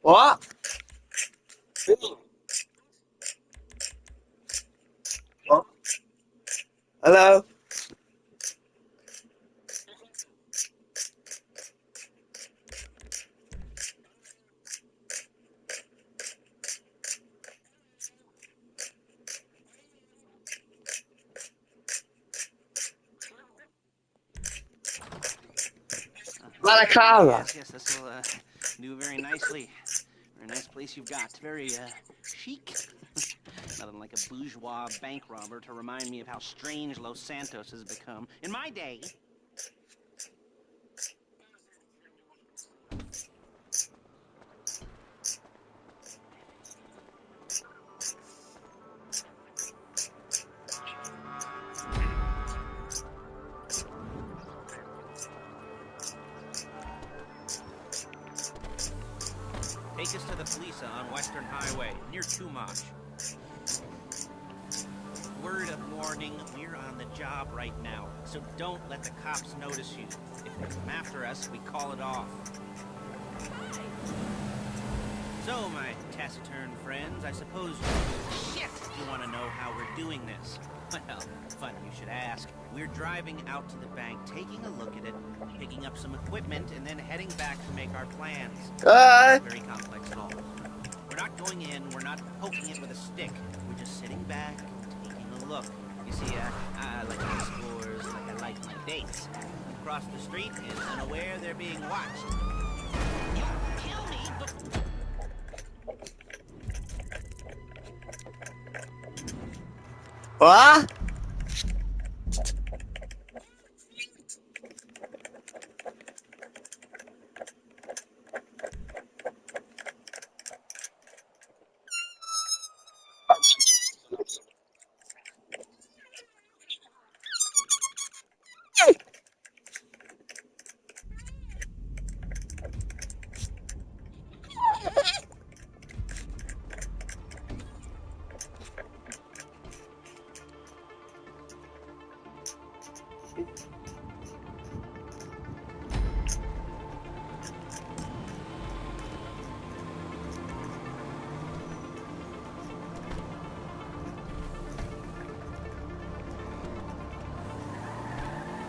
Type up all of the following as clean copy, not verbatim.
What? What? Hello? Balaclava. Yes, this will do very nicely. Very nice place you've got. Very chic. Nothing like a bourgeois bank robber to remind me of how strange Los Santos has become. In my day, take us to the police on Western Highway, near Chumash. Word of warning, we're on the job right now, so don't let the cops notice you. If they come after us, we call it off. So, my taciturn friends, I suppose you want to know how we're doing this. Well, funny you should ask. We're driving out to the bank, taking a look at it, picking up some equipment, and then heading back to make our plans. Not very complex at all. We're not going in, we're not poking it with a stick. We're just sitting back and taking a look. You see, I like my scores, like I like my dates. Across the street is unaware they're being watched. You kill me, but... What?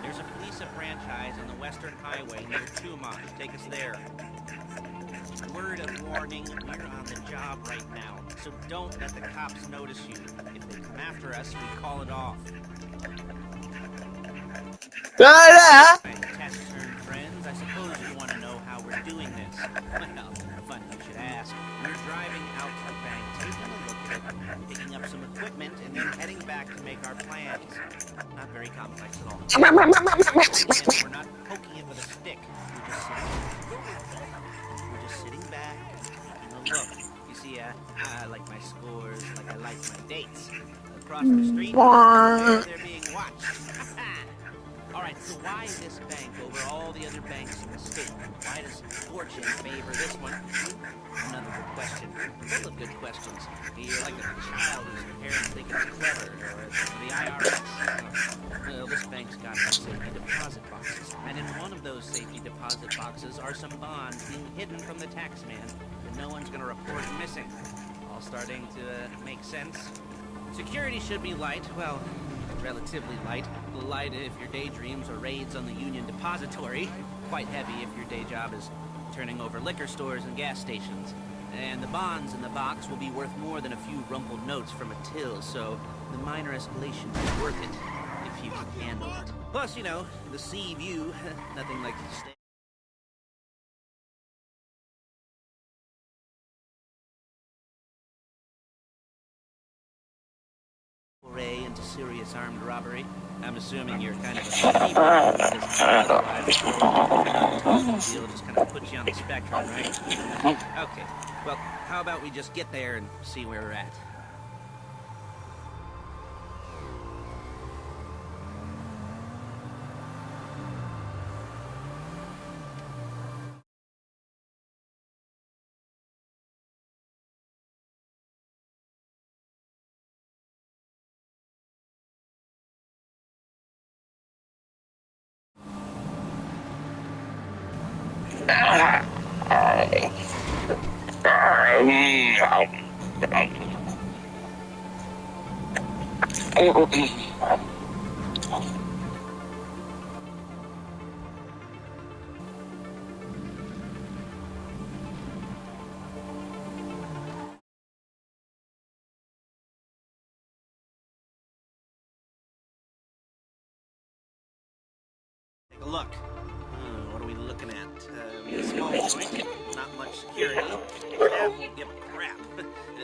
There's a police franchise on the Western Highway near Chumon. Take us there. Word of warning, we're on the job right now, so don't let the cops notice you. If they come after us, we call it off. Right My taciturn friends, I suppose you want to know how we're doing this. Well, funny you should ask. We're driving out to the bank, taking a look at it, picking up some equipment, and then heading back to make our plans. Not very complex at all. We're not poking it with a stick. We're just sitting back and taking a look. You see, I like my scores, like I like my dates. Across the street, they're being watched. All right, so why this bank over all the other banks in the state? Why does fortune favor this one? Another good question. Full of good questions. You're like a child whose parents think it's clever, or the IRS. Well, this bank's got some safety deposit boxes, and in one of those safety deposit boxes are some bonds being hidden from the tax man that no one's going to report missing. All starting to make sense? Security should be light, well, relatively light. Light if your daydreams are raids on the Union Depository. Quite heavy if your day job is turning over liquor stores and gas stations. And the bonds in the box will be worth more than a few rumpled notes from a till, so the minor escalation is worth it if you can handle it. Plus, you know, the sea view, nothing like the state. Foray into serious armed robbery. I'm assuming you're kind of a believer, because otherwise, deal just kind of puts you on the spectrum, right? Okay. Well, how about we just get there and see where we're at? Take a look. What are we looking at? A small joint, not much security. Cab won't give a crap,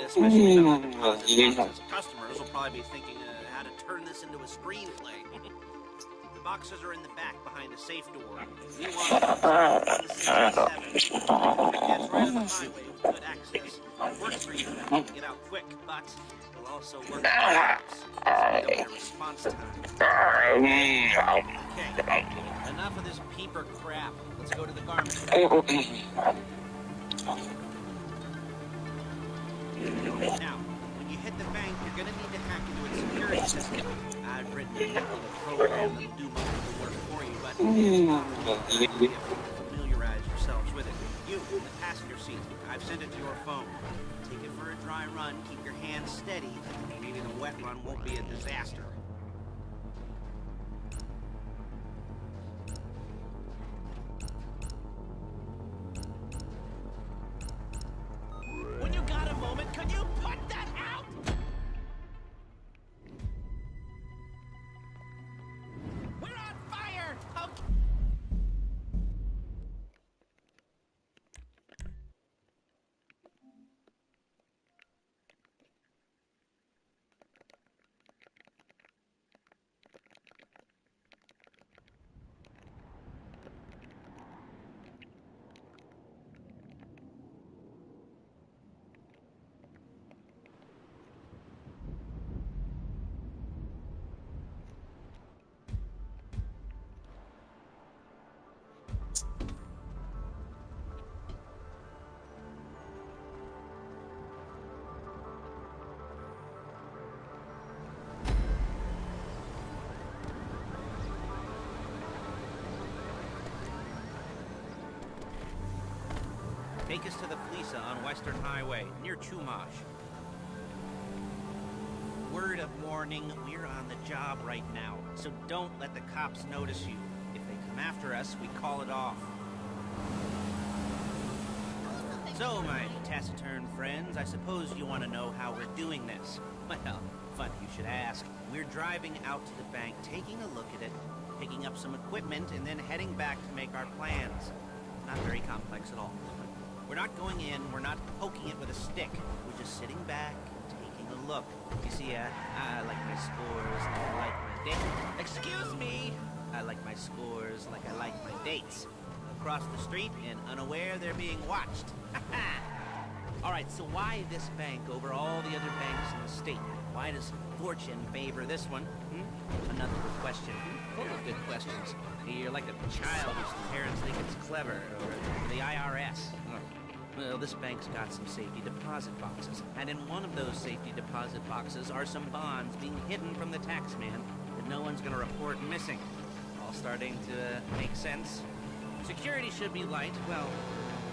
especially about the deposit boxes. Customers will probably be thinking how to turn this into a screenplay. The boxes are in the back behind a safe door. We want them 167. That's right on the highway with good access. It works for you to get out quick, but it'll also work for us. So we don't get a response time. Okay. Enough of this peeper crap. Let's go to the garment. Now, when you hit the bank, you're going to need to hack into its security system. I've written a little program that'll do most of the work for you, but familiarize yourselves with it. You, in the passenger seat. I've sent it to your phone. Take it for a dry run, keep your hands steady, and maybe the wet run won't be a disaster. When you got a moment, could you put that out? We're on fire! Okay. Take us to the Fleesa on Western Highway, near Chumash. Word of warning, we're on the job right now, so don't let the cops notice you. If they come after us, we call it off. So, my taciturn friends, I suppose you want to know how we're doing this. Well, funny you should ask. We're driving out to the bank, taking a look at it, picking up some equipment, and then heading back to make our plans. Not very complex at all. We're not going in, we're not poking it with a stick. We're just sitting back and taking a look. You see, I like my scores like I like my dates. Excuse me! I like my scores like I like my dates. Across the street and unaware they're being watched. Alright, so why this bank over all the other banks in the state? Why does fortune favor this one? Another good question. Full of good questions. You're like a child whose parents think it's clever, or the IRS. Well, this bank's got some safety deposit boxes, and in one of those safety deposit boxes are some bonds being hidden from the tax man that no one's gonna report missing. All starting to make sense? Security should be light, well,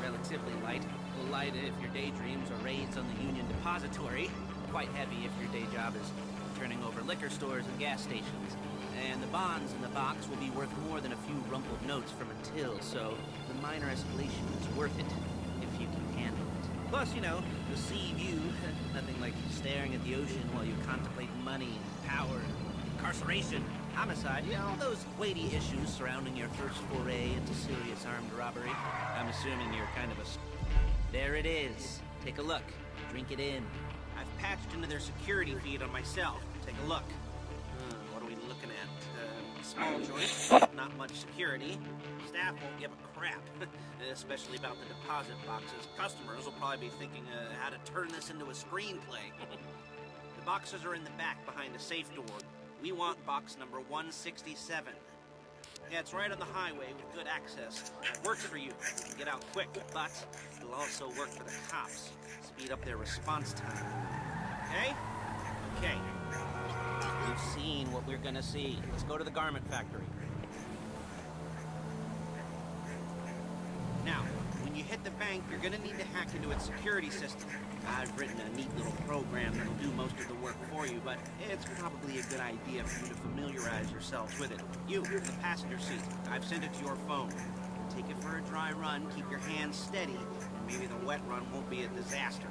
relatively light. Light if your daydreams are raids on the Union Depository. Quite heavy if your day job is turning over liquor stores and gas stations. And the bonds in the box will be worth more than a few rumpled notes from a till, so the minor escalation is worth it, if you can handle it. Plus, you know, the sea view, nothing like staring at the ocean while you contemplate money and power, incarceration, homicide, you know, all those weighty issues surrounding your first foray into serious armed robbery. I'm assuming you're kind of a... There it is. Take a look. Drink it in. I've patched into their security feed on myself. Take a look. What are we looking at? Small joint, not much security. Staff won't give a crap, especially about the deposit boxes. Customers will probably be thinking how to turn this into a screenplay. The boxes are in the back behind a safe door. We want box number 167. Yeah, it's right on the highway with good access. It works for you. You can get out quick, but it'll also work for the cops. Speed up their response time. Okay? Okay. We've seen what we're gonna see. Let's go to the garment factory. Now, when you hit the bank, you're gonna need to hack into its security system. I've written a neat little program that'll do most of the work for you, but it's probably a good idea for you to familiarize yourselves with it. You, in the passenger seat. I've sent it to your phone. Take it for a dry run, keep your hands steady, and maybe the wet run won't be a disaster.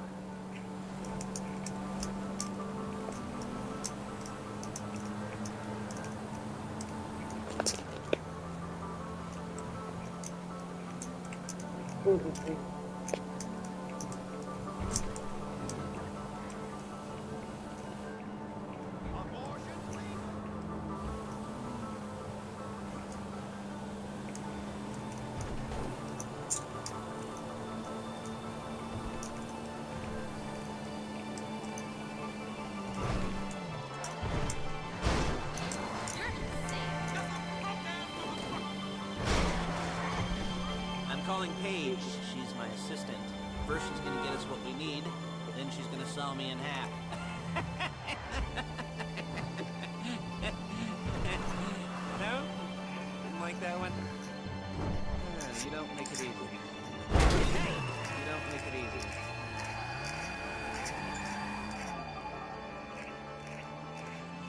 Calling Paige. She's my assistant. First she's gonna get us what we need, then she's gonna saw me in half. No? Didn't like that one? You don't make it easy. Hey, you don't make it easy.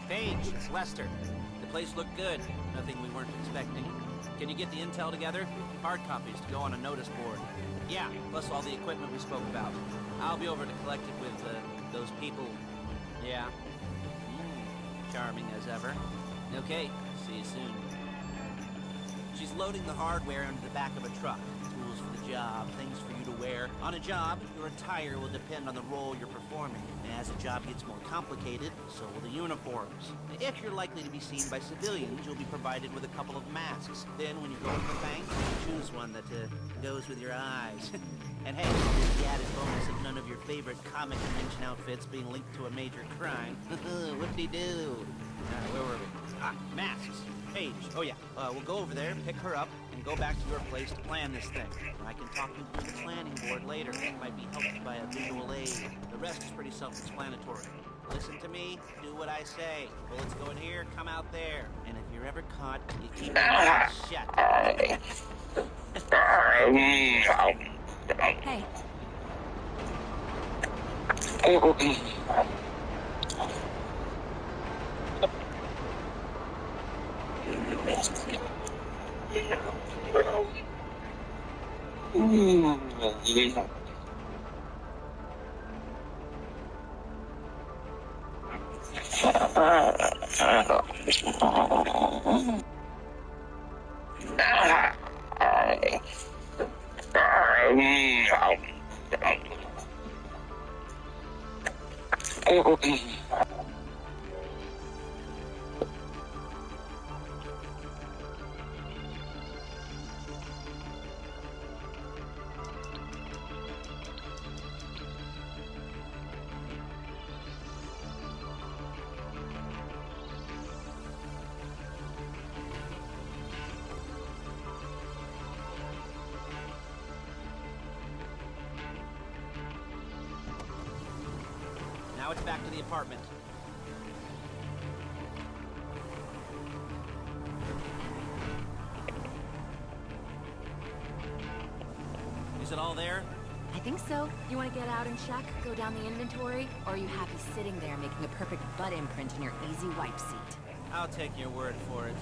Paige, it's Lester. The place looked good. Nothing we weren't expecting. Can you get the intel together? Hard copies to go on a notice board. Yeah, plus all the equipment we spoke about. I'll be over to collect it with, those people. Yeah. Charming as ever. Okay, see you soon. She's loading the hardware into the back of a truck. Tools for the job, things for you to wear. On a job, your attire will depend on the role you're performing. And as the job gets more complicated, so will the uniforms. If you're likely to be seen by civilians, you'll be provided with a couple of masks. Then when you go to the bank, choose one that goes with your eyes. And hey, there's the added bonus of none of your favorite comic convention outfits being linked to a major crime. Whoop-de-doo. Where were we? Ah, masks. Paige. Oh yeah, we'll go over there, pick her up, and go back to your place to plan this thing. I can talk you through the planning board later. That might be helped by a visual aid. The rest is pretty self-explanatory. Listen to me, do what I say. Bullets go in here, come out there. And if you're ever caught, you keep your mouth shut. Hey. Now it's back to the apartment. Is it all there? I think so. You want to get out and check? Go down the inventory? Or are you happy sitting there making a perfect butt imprint in your easy wipe seat? I'll take your word for it.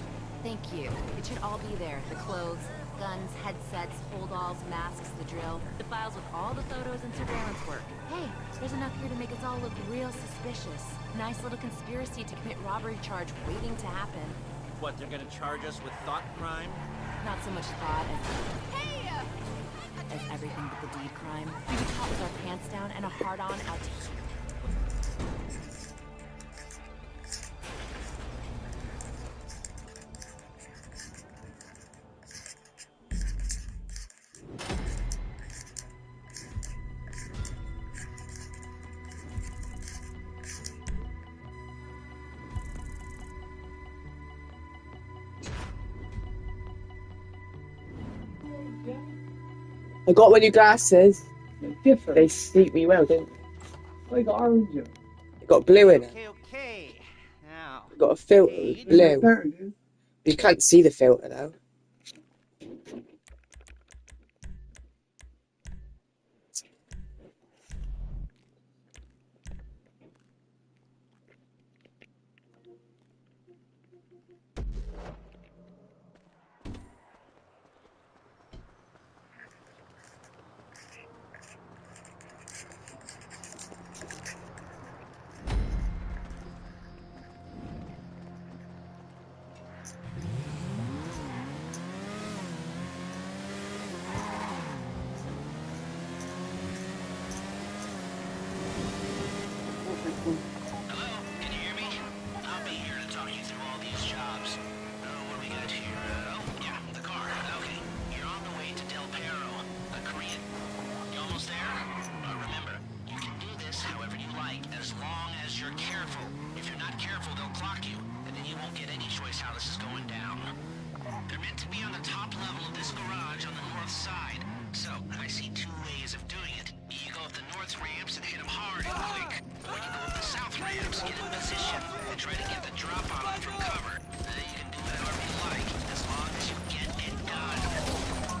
Thank you. It should all be there. The clothes, guns, headsets, hold-alls, masks, the drill. The files with all the photos and surveillance work. Hey, there's enough here to make us all look real suspicious. Nice little conspiracy to commit robbery charge waiting to happen. What, they're gonna charge us with thought crime? Not so much thought as everything but the deed crime. We were caught with our pants down and a hard-on out to... I got my new glasses. They're different. They suit me well, don't They got orange. they? Got blue in it. Okay. Now, Got a filter with blue. Better, dude. You can't see the filter though. hello? Can you hear me? I'll be here to talk you through all these jobs. What do we got here? Oh, yeah, the car. Okay. You're on the way to Del Perro, a Korean. You almost there? Remember, you can do this however you like, as long as you're careful. If you're not careful, they'll clock you, and then you won't get any choice how this is going down. They're meant to be on the top level of this garage on the north side. So, I see two ways of doing it. You go up the north ramps and hit them hard and quick. Or you go up the south ramps, get in position, and try to get the drop on them from cover. You can do it however you like, as long as you get it done.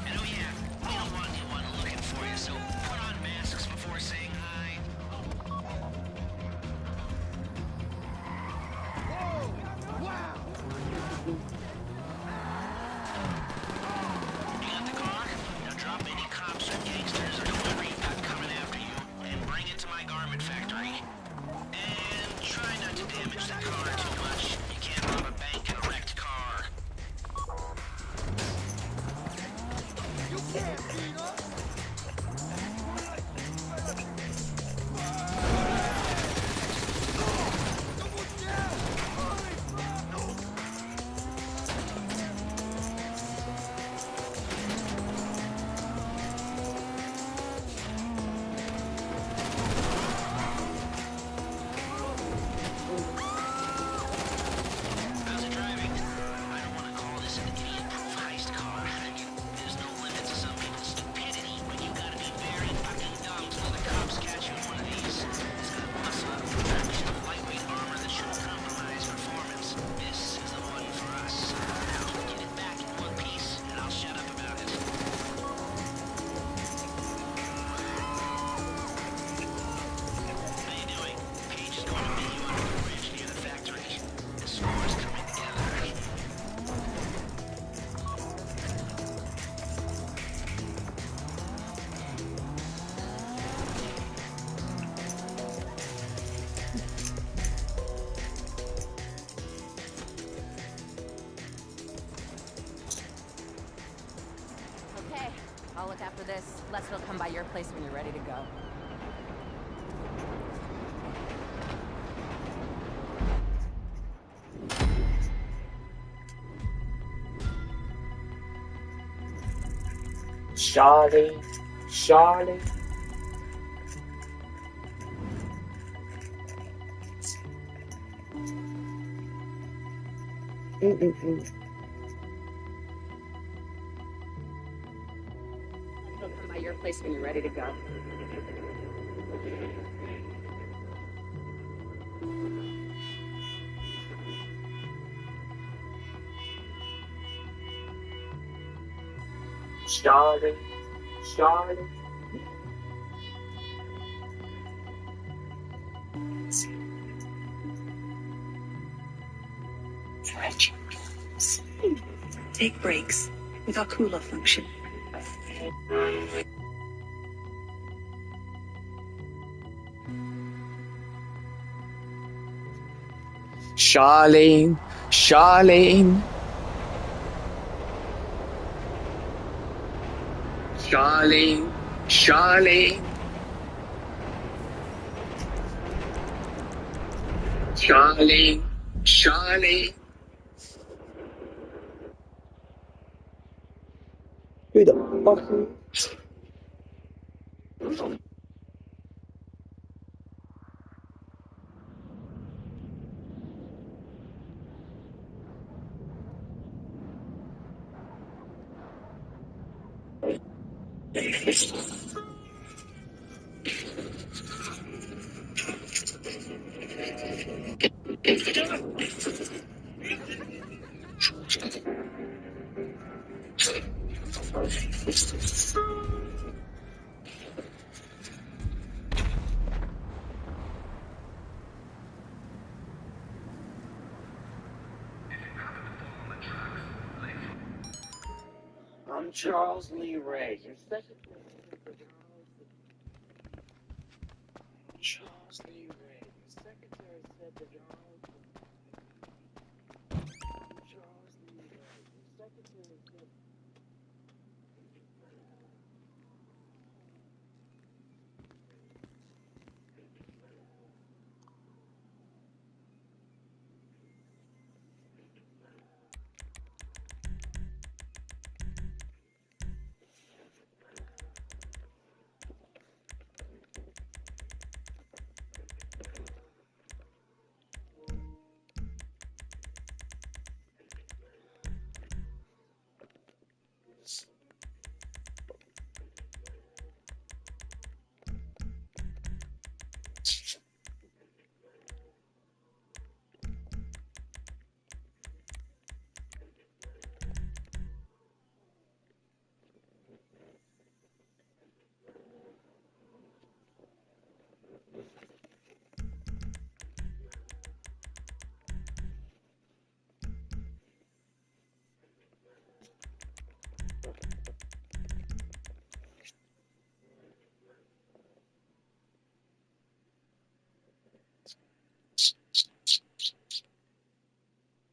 And oh yeah, we don't want anyone looking for this, Les will come by your place when you're ready to go. Charlie. Charlie. Mm-mm-mm. He'll come by your place when you're ready to go. Charlie. Charlie. Take breaks with Akula function. Charlene. Charlene. Charlene. Charlene. Charlene. Charlene. Who the fuck? I'm Charles Lee Ray. Your secretary said the Charles Lee Ray. Your secretary said the Charles Lee Ray. Your secretary said.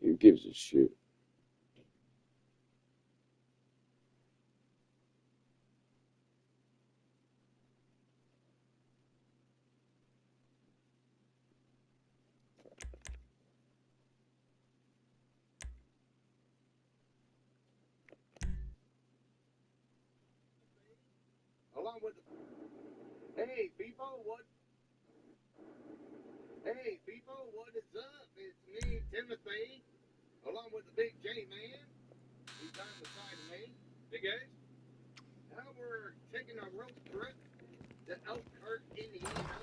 Who gives a shit? Along with hey people, what is up? It's me, Timothy, along with the big J man, who's on the side of me. Hey guys. Now we're taking a road trip to Elkhart, Indiana.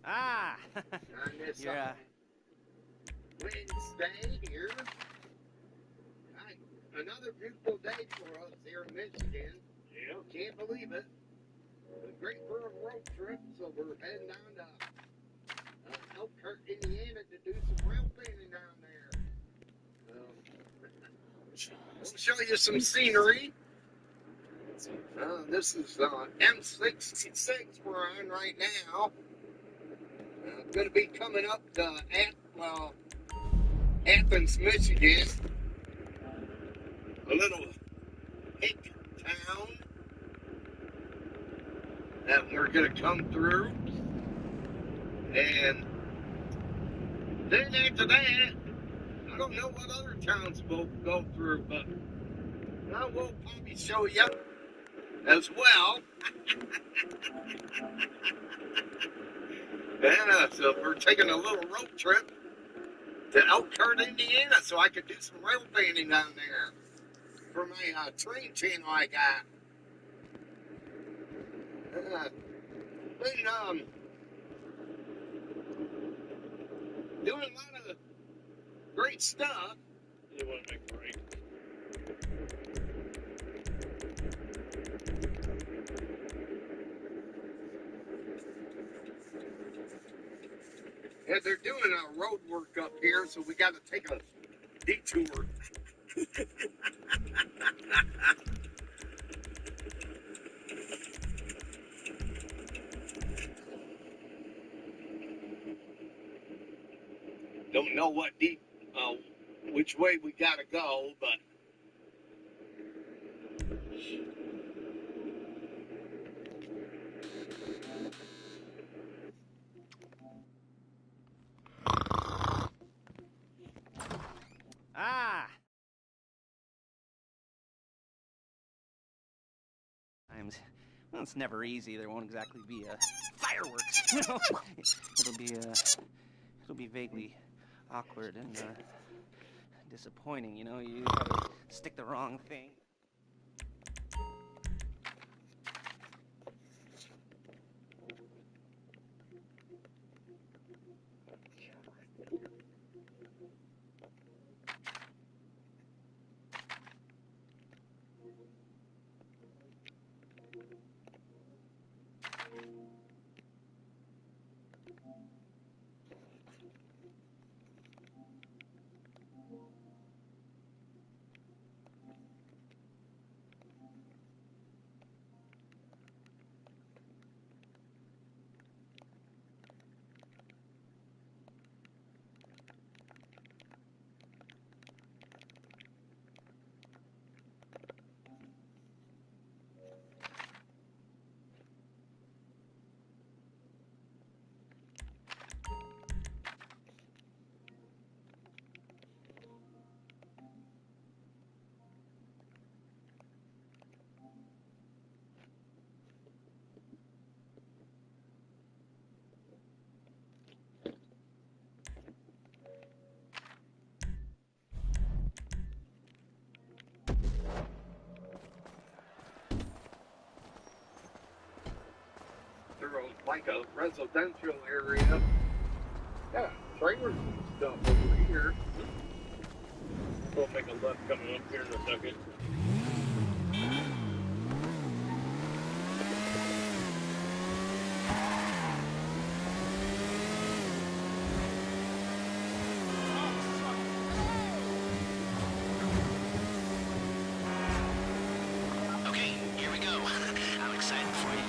Ah, On this you're Wednesday here. Another beautiful day for us here in Michigan. Yeah. Can't believe it. Great for a road trip, so we're heading down to Elkhart, Indiana to do some rail painting down there. We'll show you some scenery. This is M66 we're on right now. Going to be coming up to Athens, Michigan. A little hick town. that we're going to come through. And then after that, I don't know what other towns we'll go through, but I will probably show you as well. Yeah, so we're taking a little road trip to Elkhart, Indiana, so I could do some rail painting down there for my train channel I got. Been doing a lot of great stuff. You want to make a break? Yeah, they're doing a road work up here, so we got to take a detour. Don't know which way we got to go, but Ah! Times. Well, it's never easy. There won't exactly be fireworks. You know? It'll be vaguely awkward and disappointing. You know, you gotta stick the wrong thing. like a residential area. Yeah, trailers and stuff over here. We'll make a left coming up here in a second. Okay, here we go. I'm excited for you.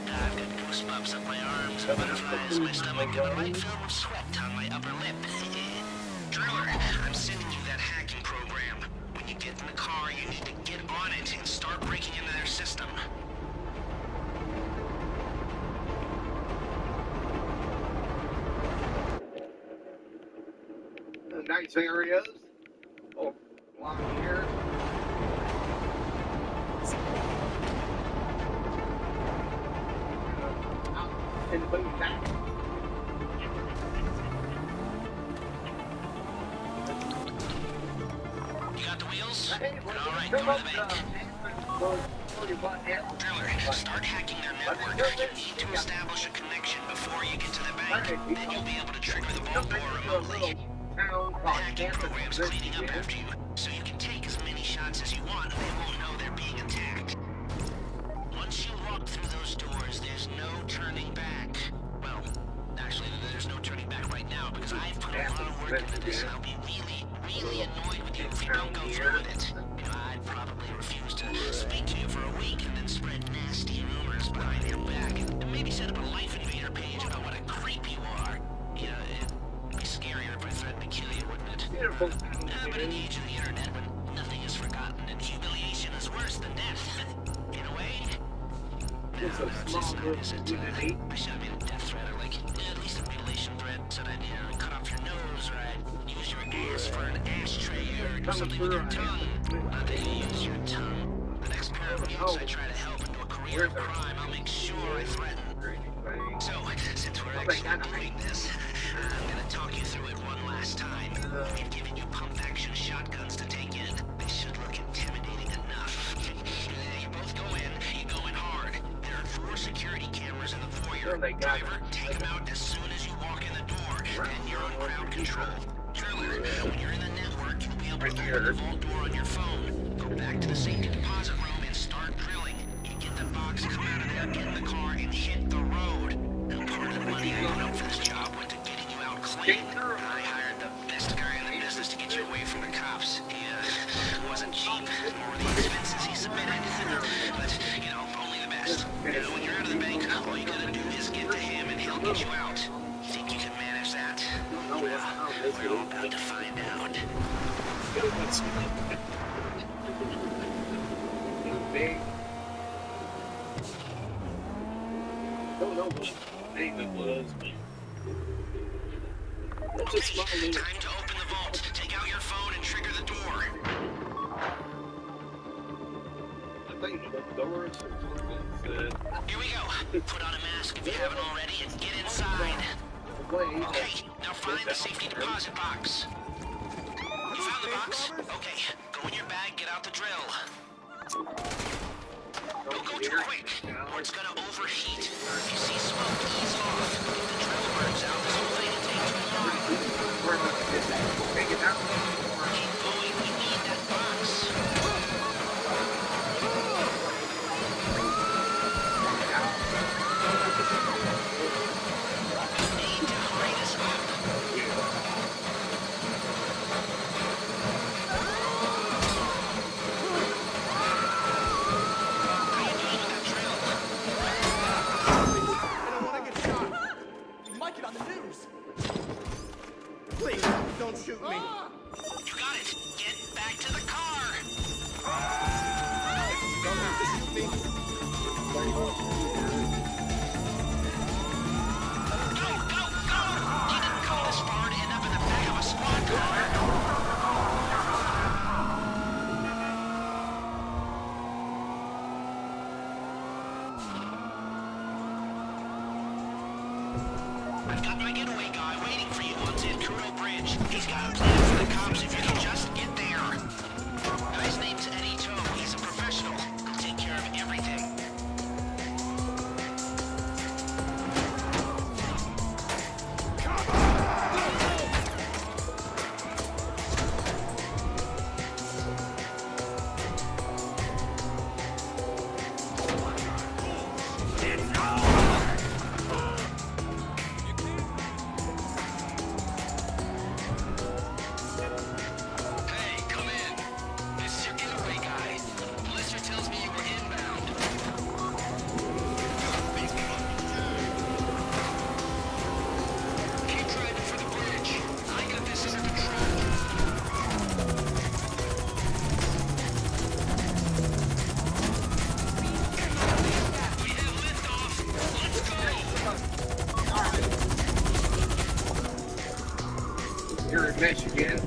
I've got goosebumps up my arms, butterflies in my stomach, and a light film of sweat on my upper lip. Driller, I'm sending you that hacking program. When you get in the car, you need to get on it and start breaking into their system. Nice areas. Oh, along here. In the back. You got the wheels? Hey, All right, go to the bank. Driller, start hacking their network. You need to establish a connection before you get to the bank. Then you'll be able to trigger the vault door remotely. The hacking program's cleaning up after you, so you can take as many shots as you want, and they won't know they're being attacked. Once you walk through those doors, there's no turning back. Well, actually, there's no turning back right now, because I've put a lot of work into this, and I'll be really annoyed with you if you don't go through with it. You know, I'd probably refuse to speak to you for a week and then spread nasty rumors behind your back, and maybe set up a Life Invader page about what a creep you are. You know, it'd be scarier if I threatened to kill you, wouldn't it? Beautiful. But in the age of the internet, when nothing is forgotten and humiliation is worse than death, in a way, Just a small little unity. I should have made a death threat or like at least a mutilation threat. Said I'd cut off your nose or I'd use your ass for an ashtray or do something with your tongue. Not that you use your tongue. The next pair of mutes I try to help into a career of crime, I'll make sure I threaten. So, since we're actually doing this, I'm gonna talk you through it one last time. We've given you pump-action shotguns to take in. They should look intimidating enough. You both go in, you go in hard. There are 4 security cameras in the foyer. Driver, take them out as soon as you walk in the door, and you're on crowd control. Driller, when you're in the network, you'll be able to open the vault door on your phone. Go back to the safety deposit room and start drilling. You get the box, come out of there, get in the car, and hit the road. Now, part of the money I put up for this job went to getting you out clean. I hired the best guy in the business to get you away from the cops. He wasn't cheap, more the expenses he submitted. But, you know, only the best. When you're out of the bank, all you gotta do is get to him and he'll get you out. Think you can manage that? Well, we're all about to find out. Big. Don't know what name it was, but that's a small Okay, little. time to open the vault. Take out your phone and trigger the door. I think the doors or something said. Here we go. Put on a mask if you haven't already and get inside. Okay, now find the safety deposit box. You found the box? Okay, go in your bag, get out the drill. Don't go too quick, or it's gonna overheat. If you see smoke, ease off. If the drill burns out, this whole thing will take too long. We're going to get that. Take it out. Keep going, we need that box. You need to hurry this up. How you doing with that drill? I don't want to get shot. You might get on the news. Please, don't shoot me. You got it. Get back to the car. You don't have to shoot me. Go, go, go! You didn't come this far to end up in the back of a squad car. I've got my getaway guy waiting for you on Zancuro Bridge. He's got a plan for the cops if you can just get there. Guy's name's Eddie Toe. He's a professional. He'll take care of everything. Hey, come in. This is your getaway guy. Blister tells me you were inbound. Keep driving for the bridge. I got this under control. We have liftoff. Let's go. You're in Michigan.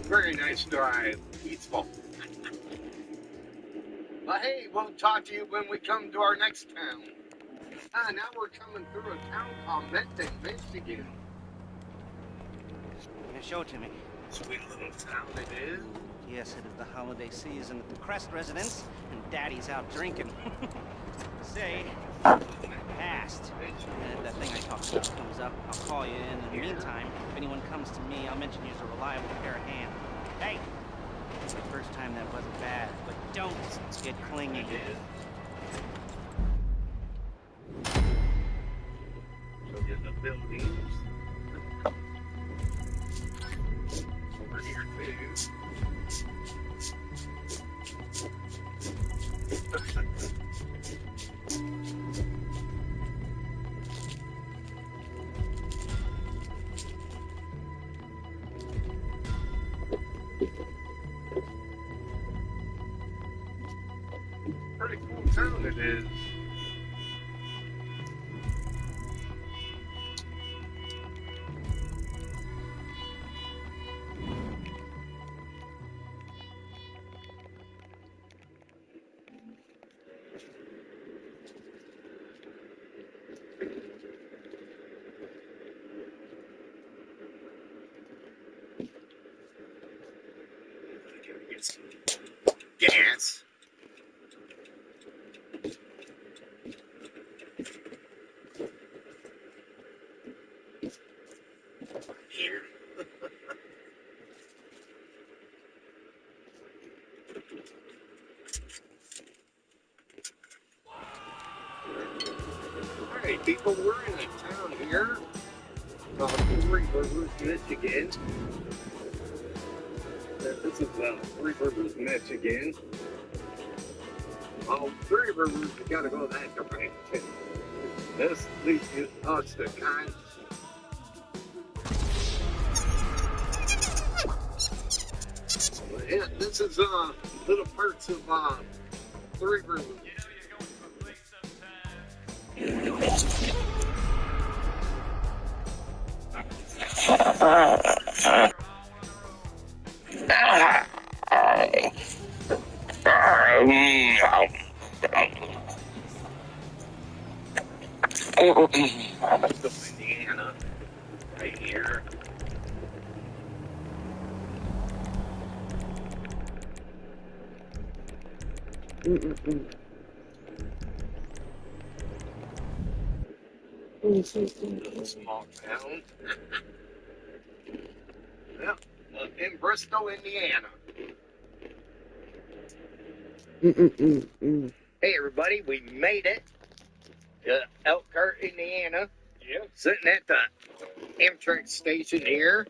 Very nice drive. Peaceful. But hey, we'll talk to you when we come to our next town. Now we're coming through a town called Mendon, Michigan. Yeah, show it to me. Sweet little town it is. Yes, it is the holiday season at the Crest residence, and Daddy's out drinking. Say, passed. And that thing I talked about comes up. I'll call you in the meantime. If anyone comes to me, I'll mention you as a reliable pair of hands. Hey! The first time that wasn't bad, but don't get clingy. So get the buildings. Over here too. is. Gas. Here. Alright, people, we're in a town here called Three Rivers, Michigan. This is Three Rivers, Michigan. Oh, Three Rivers, you gotta go that direction. This leads us to kind. Yeah, this is little parts of Three Rivers. Indiana, right here. Small town. Yeah, in Bristol, Indiana. Hey, everybody, we made it to Elkhart, Indiana. Yeah. Sitting at the Amtrak station here.